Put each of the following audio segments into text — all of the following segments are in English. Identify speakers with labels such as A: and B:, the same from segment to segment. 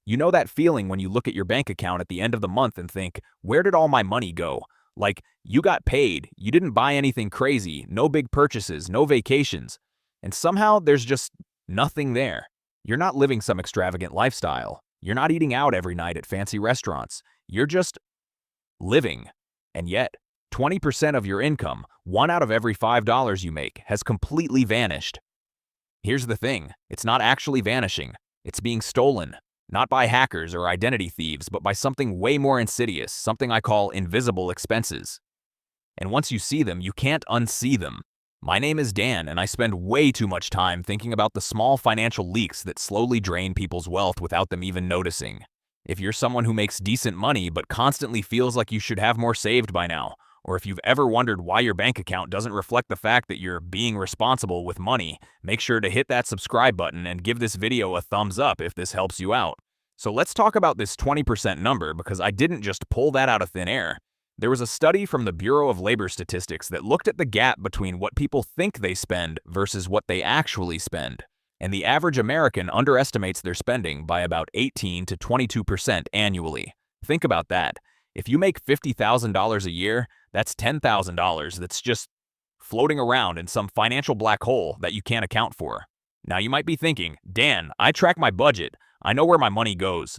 A: You know that feeling when you look at your bank account at the end of the month and think, where did all my money go? Like, you got paid, you didn't buy anything crazy, no big purchases, no vacations, and somehow there's just nothing there. You're not living some extravagant lifestyle. You're not eating out every night at fancy restaurants. You're just living. And yet, 20% of your income, one out of every $5 you make, has completely vanished. Here's the thing, it's not actually vanishing. It's being stolen. Not by hackers or identity thieves, but by something way more insidious, something I call invisible expenses. And once you see them, you can't unsee them. My name is Dan, and I spend way too much time thinking about the small financial leaks that slowly drain people's wealth without them even noticing. If you're someone who makes decent money but constantly feels like you should have more saved by now, or if you've ever wondered why your bank account doesn't reflect the fact that you're being responsible with money, make sure to hit that subscribe button and give this video a thumbs up if this helps you out. So let's talk about this 20% number, because I didn't just pull that out of thin air. There was a study from the Bureau of Labor Statistics that looked at the gap between what people think they spend versus what they actually spend. And the average American underestimates their spending by about 18 to 22% annually. Think about that. If you make $50,000 a year, that's $10,000 that's just floating around in some financial black hole that you can't account for. Now you might be thinking, Dan, I track my budget. I know where my money goes.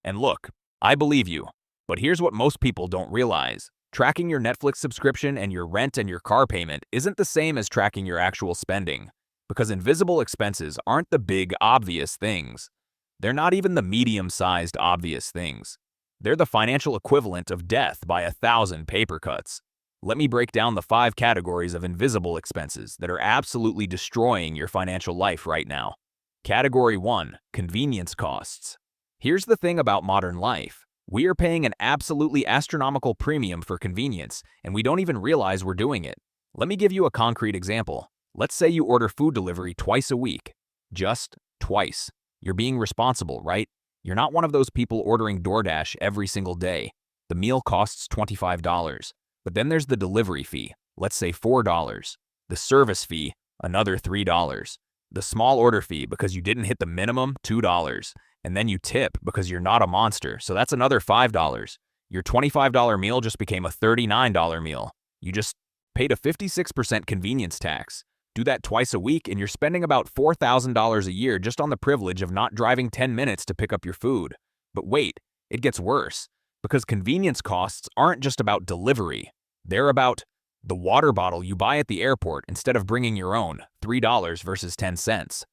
A: And look, I believe you. But here's what most people don't realize. Tracking your Netflix subscription and your rent and your car payment isn't the same as tracking your actual spending. Because invisible expenses aren't the big, obvious things. They're not even the medium-sized, obvious things. They're the financial equivalent of death by 1,000 paper cuts. Let me break down the 5 categories of invisible expenses that are absolutely destroying your financial life right now. Category 1. Convenience costs. Here's the thing about modern life. We are paying an absolutely astronomical premium for convenience, and we don't even realize we're doing it. Let me give you a concrete example. Let's say you order food delivery twice a week. Just twice. You're being responsible, right? You're not one of those people ordering DoorDash every single day. The meal costs $25. But then there's the delivery fee, let's say $4. The service fee, another $3. The small order fee because you didn't hit the minimum, $2. And then you tip because you're not a monster, so that's another $5. Your $25 meal just became a $39 meal. You just paid a 56% convenience tax. Do that twice a week and you're spending about $4,000 a year just on the privilege of not driving 10 minutes to pick up your food. But wait, it gets worse. Because convenience costs aren't just about delivery. They're about the water bottle you buy at the airport instead of bringing your own, $3 versus 10 cents.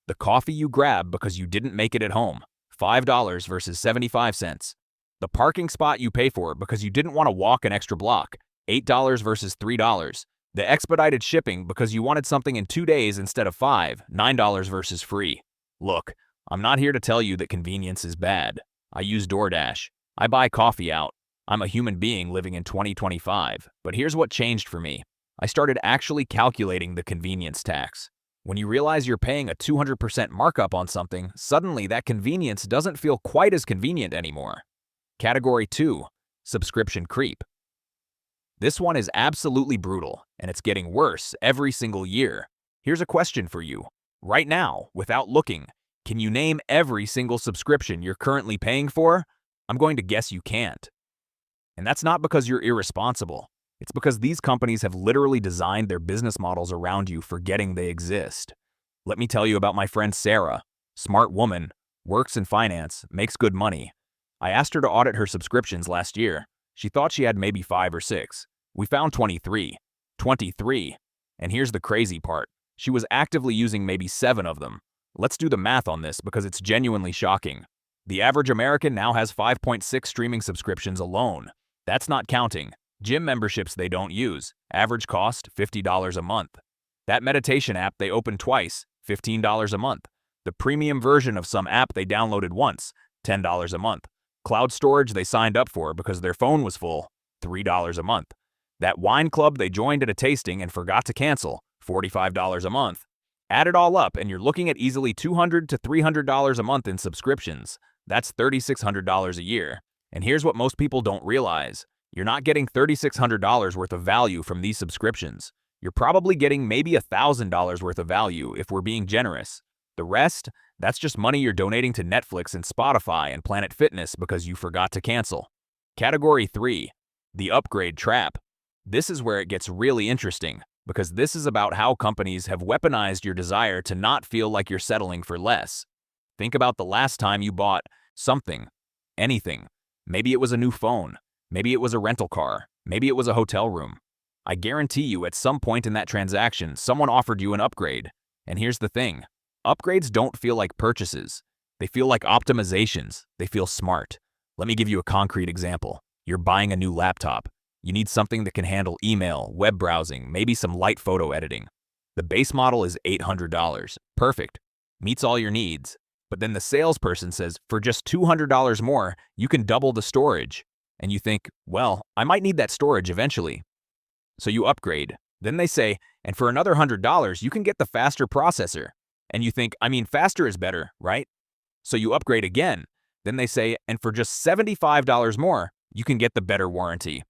A: The coffee you grab because you didn't make it at home, $5 versus 75 cents. The parking spot you pay for because you didn't want to walk an extra block, $8 versus $3. The expedited shipping because you wanted something in 2 days instead of 5, $9 versus free. Look, I'm not here to tell you that convenience is bad. I use DoorDash. I buy coffee out. I'm a human being living in 2025. But here's what changed for me. I started actually calculating the convenience tax. When you realize you're paying a 200% markup on something, suddenly that convenience doesn't feel quite as convenient anymore. Category 2. Subscription creep. This one is absolutely brutal, and it's getting worse every single year. Here's a question for you. Right now, without looking, can you name every single subscription you're currently paying for? I'm going to guess you can't. And that's not because you're irresponsible. It's because these companies have literally designed their business models around you forgetting they exist. Let me tell you about my friend Sarah. Smart woman, works in finance, makes good money. I asked her to audit her subscriptions last year. She thought she had maybe 5 or 6. We found 23. 23. And here's the crazy part. She was actively using maybe 7 of them. Let's do the math on this because it's genuinely shocking. The average American now has 5.6 streaming subscriptions alone. That's not counting gym memberships they don't use. Average cost, $50 a month. That meditation app they opened twice, $15 a month. The premium version of some app they downloaded once, $10 a month. Cloud storage they signed up for because their phone was full, $3 a month. That wine club they joined at a tasting and forgot to cancel, $45 a month. Add it all up and you're looking at easily $200 to $300 a month in subscriptions. That's $3,600 a year. And here's what most people don't realize. You're not getting $3,600 worth of value from these subscriptions. You're probably getting maybe $1,000 worth of value if we're being generous. The rest, That's just money you're donating to Netflix and Spotify and Planet Fitness because you forgot to cancel. Category 3. The upgrade trap. This is where it gets really interesting, because this is about how companies have weaponized your desire to not feel like you're settling for less. Think about the last time you bought something, anything. Maybe it was a new phone. Maybe it was a rental car. Maybe it was a hotel room. I guarantee you at some point in that transaction, someone offered you an upgrade. And here's the thing. Upgrades don't feel like purchases. They feel like optimizations. They feel smart. Let me give you a concrete example. You're buying a new laptop. You need something that can handle email, web browsing, maybe some light photo editing. The base model is $800. Perfect. Meets all your needs. But then the salesperson says, for just $200 more, you can double the storage. And you think, well, I might need that storage eventually. So you upgrade. Then they say, and for another $100, you can get the faster processor. And you think, I mean, faster is better, right? So you upgrade again. Then they say, and for just $75 more, you can get the better warranty.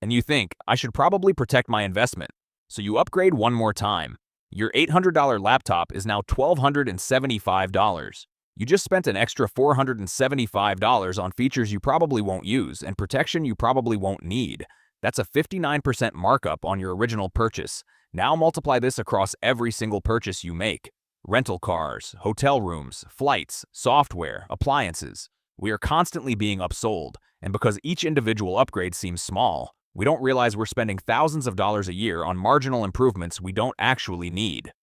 A: And you think, I should probably protect my investment. So you upgrade one more time. Your $800 laptop is now $1,275. You just spent an extra $475 on features you probably won't use and protection you probably won't need. That's a 59% markup on your original purchase. Now multiply this across every single purchase you make. Rental cars, hotel rooms, flights, software, appliances. We are constantly being upsold, and because each individual upgrade seems small, we don't realize we're spending thousands of dollars a year on marginal improvements we don't actually need.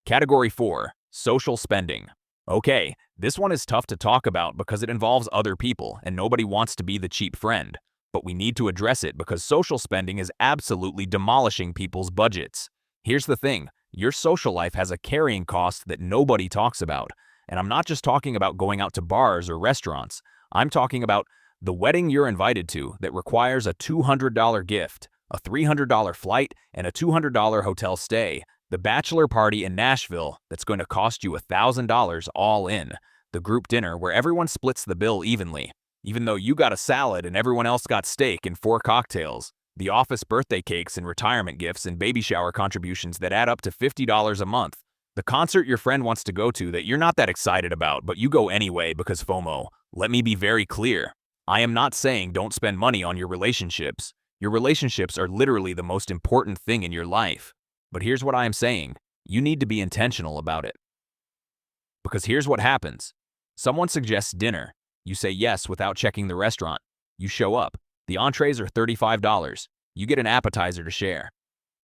A: Category 4. Social spending. Okay, this one is tough to talk about because it involves other people and nobody wants to be the cheap friend. But we need to address it because social spending is absolutely demolishing people's budgets. Here's the thing, your social life has a carrying cost that nobody talks about. And I'm not just talking about going out to bars or restaurants. I'm talking about the wedding you're invited to that requires a $200 gift, a $300 flight, and a $200 hotel stay. The bachelor party in Nashville that's going to cost you $1,000 all in. The group dinner where everyone splits the bill evenly, even though you got a salad and everyone else got steak and 4 cocktails. The office birthday cakes and retirement gifts and baby shower contributions that add up to $50 a month. The concert your friend wants to go to that you're not that excited about, but you go anyway because FOMO. Let me be very clear. I am not saying don't spend money on your relationships. Your relationships are literally the most important thing in your life. But here's what I am saying. You need to be intentional about it. Because here's what happens. Someone suggests dinner. You say yes without checking the restaurant. You show up. The entrees are $35. You get an appetizer to share.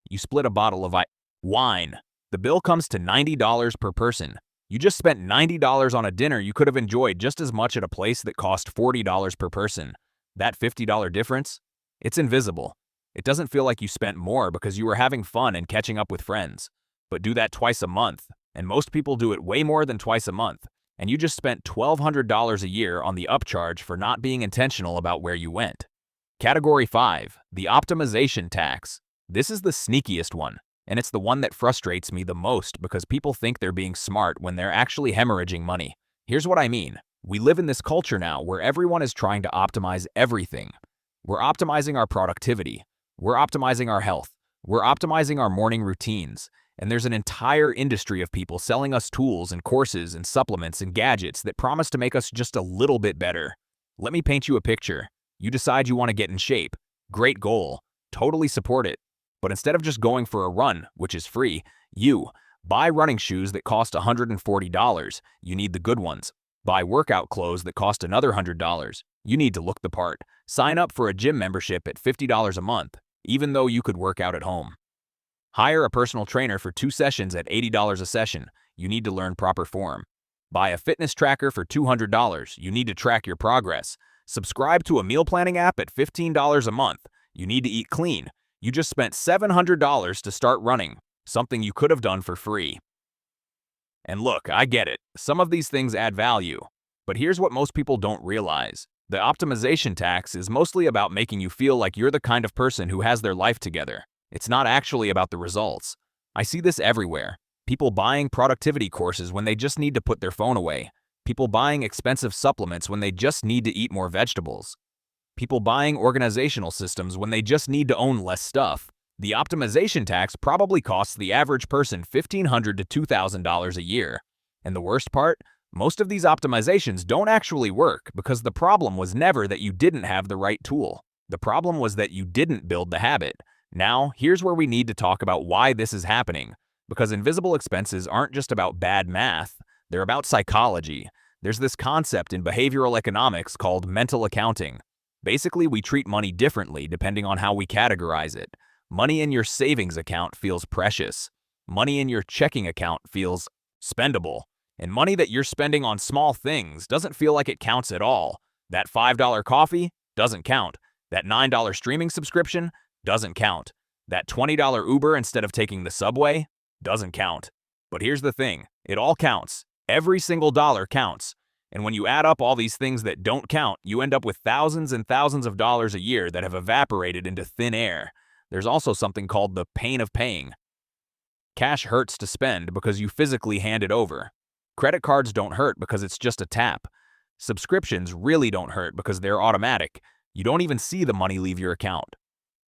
A: You split a bottle of wine. The bill comes to $90 per person. You just spent $90 on a dinner you could have enjoyed just as much at a place that cost $40 per person. That $50 difference? It's invisible. It doesn't feel like you spent more because you were having fun and catching up with friends. But do that twice a month, and most people do it way more than twice a month, and you just spent $1,200 a year on the upcharge for not being intentional about where you went. Category 5. The optimization tax. This is the sneakiest one, and it's the one that frustrates me the most because people think they're being smart when they're actually hemorrhaging money. Here's what I mean. We live in this culture now where everyone is trying to optimize everything. We're optimizing our productivity. We're optimizing our health. We're optimizing our morning routines. And there's an entire industry of people selling us tools and courses and supplements and gadgets that promise to make us just a little bit better. Let me paint you a picture. You decide you want to get in shape. Great goal. Totally support it. But instead of just going for a run, which is free, you buy running shoes that cost $140. You need the good ones. Buy workout clothes that cost another $100. You need to look the part. Sign up for a gym membership at $50 a month, even though you could work out at home. Hire a personal trainer for 2 sessions at $80 a session. You need to learn proper form. Buy a fitness tracker for $200. You need to track your progress. Subscribe to a meal planning app at $15 a month. You need to eat clean. You just spent $700 to start running, something you could have done for free. And look, I get it. Some of these things add value. But here's what most people don't realize. The optimization tax is mostly about making you feel like you're the kind of person who has their life together. It's not actually about the results. I see this everywhere. People buying productivity courses when they just need to put their phone away. People buying expensive supplements when they just need to eat more vegetables. People buying organizational systems when they just need to own less stuff. The optimization tax probably costs the average person $1,500 to $2,000 a year. And the worst part? Most of these optimizations don't actually work because the problem was never that you didn't have the right tool. The problem was that you didn't build the habit. Now, here's where we need to talk about why this is happening. Because invisible expenses aren't just about bad math, they're about psychology. There's this concept in behavioral economics called mental accounting. Basically, we treat money differently depending on how we categorize it. Money in your savings account feels precious. Money in your checking account feels spendable. And money that you're spending on small things doesn't feel like it counts at all. That $5 coffee doesn't count. That $9 streaming subscription doesn't count. That $20 Uber instead of taking the subway doesn't count. But here's the thing, it all counts. Every single dollar counts. And when you add up all these things that don't count, you end up with thousands and thousands of dollars a year that have evaporated into thin air. There's also something called the pain of paying. Cash hurts to spend because you physically hand it over. Credit cards don't hurt because it's just a tap. Subscriptions really don't hurt because they're automatic. You don't even see the money leave your account.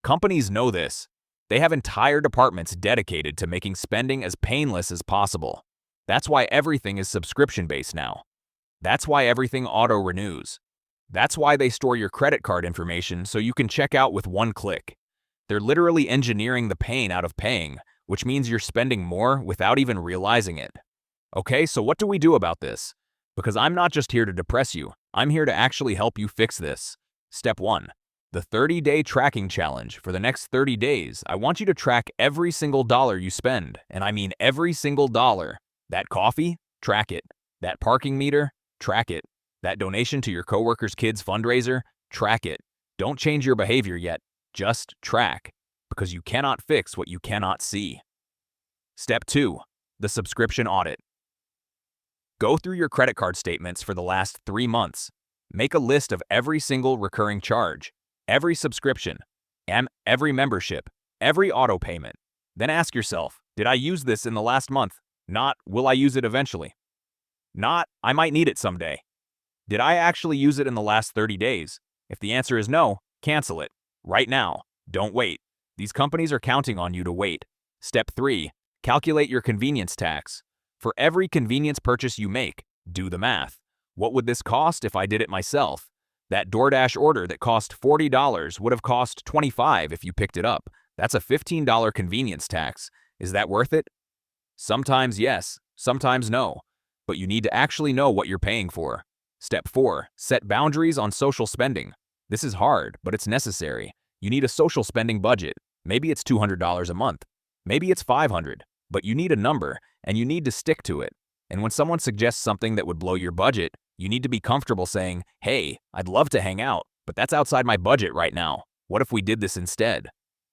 A: Companies know this. They have entire departments dedicated to making spending as painless as possible. That's why everything is subscription-based now. That's why everything auto-renews. That's why they store your credit card information so you can check out with one click. They're literally engineering the pain out of paying, which means you're spending more without even realizing it. Okay, so what do we do about this? Because I'm not just here to depress you, I'm here to actually help you fix this. Step 1. The 30-day tracking challenge. For the next 30 days, I want you to track every single dollar you spend, and I mean every single dollar. That coffee? Track it. That parking meter? Track it. That donation to your coworker's kid's fundraiser? Track it. Don't change your behavior yet. Just track, because you cannot fix what you cannot see. Step 2. The subscription audit. Go through your credit card statements for the last 3 months. Make a list of every single recurring charge, every subscription, and every membership, every auto payment. Then ask yourself, did I use this in the last month? Not, will I use it eventually? Not, I might need it someday. Did I actually use it in the last 30 days? If the answer is no, cancel it. Right now. Don't wait. These companies are counting on you to wait. Step 3. Calculate your convenience tax. For every convenience purchase you make, do the math. What would this cost if I did it myself? That DoorDash order that cost $40 would have cost $25 if you picked it up. That's a $15 convenience tax. Is that worth it? Sometimes yes, sometimes no. But you need to actually know what you're paying for. Step 4. Set boundaries on social spending. This is hard, but it's necessary. You need a social spending budget. Maybe it's $200 a month. Maybe it's $500. But you need a number, and you need to stick to it. And when someone suggests something that would blow your budget, you need to be comfortable saying, hey, I'd love to hang out, but that's outside my budget right now. What if we did this instead?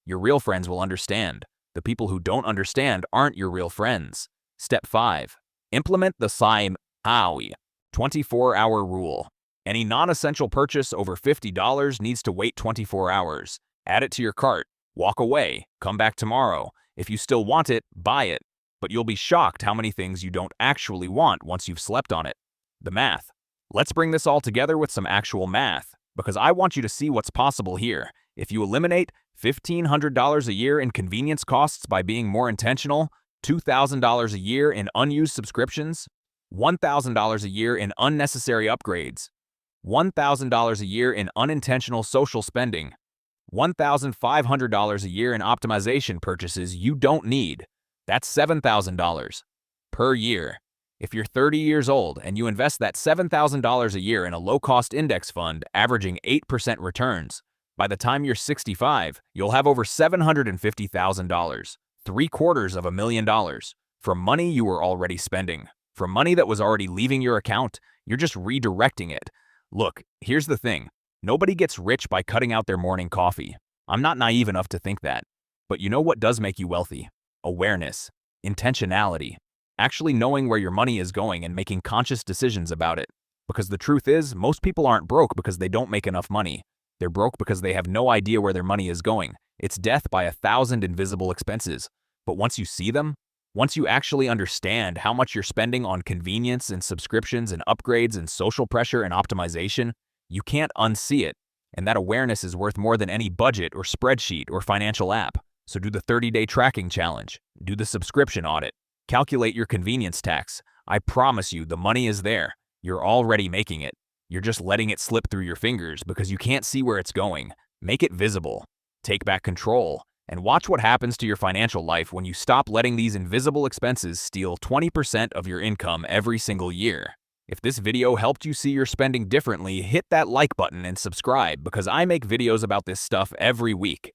A: Your real friends will understand. The people who don't understand aren't your real friends. Step 5. Implement the SIME 24-hour rule. Any non-essential purchase over $50 needs to wait 24 hours. Add it to your cart. Walk away. Come back tomorrow. If you still want it, buy it. But you'll be shocked how many things you don't actually want once you've slept on it. The math. Let's bring this all together with some actual math, because I want you to see what's possible here. If you eliminate $1,500 a year in convenience costs by being more intentional, $2,000 a year in unused subscriptions, $1,000 a year in unnecessary upgrades, $1,000 a year in unintentional social spending, $1,500 a year in optimization purchases you don't need. That's $7,000 per year. If you're 30 years old and you invest that $7,000 a year in a low-cost index fund averaging 8% returns, by the time you're 65, you'll have over $750,000, $750,000, from money you were already spending. From money that was already leaving your account, you're just redirecting it. Look, here's the thing. Nobody gets rich by cutting out their morning coffee. I'm not naive enough to think that. But you know what does make you wealthy? Awareness, intentionality, actually knowing where your money is going and making conscious decisions about it. Because the truth is, most people aren't broke because they don't make enough money. They're broke because they have no idea where their money is going. It's death by 1,000 invisible expenses. But once you see them, once you actually understand how much you're spending on convenience and subscriptions and upgrades and social pressure and optimization, you can't unsee it. And that awareness is worth more than any budget or spreadsheet or financial app. So do the 30-day tracking challenge. Do the subscription audit. Calculate your convenience tax. I promise you, the money is there. You're already making it. You're just letting it slip through your fingers because you can't see where it's going. Make it visible. Take back control. And watch what happens to your financial life when you stop letting these invisible expenses steal 20% of your income every single year. If this video helped you see your spending differently, hit that like button and subscribe because I make videos about this stuff every week.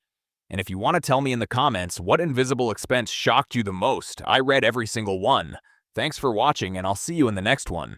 A: And if you want to tell me in the comments what invisible expense shocked you the most, I read every single one. Thanks for watching, and I'll see you in the next one.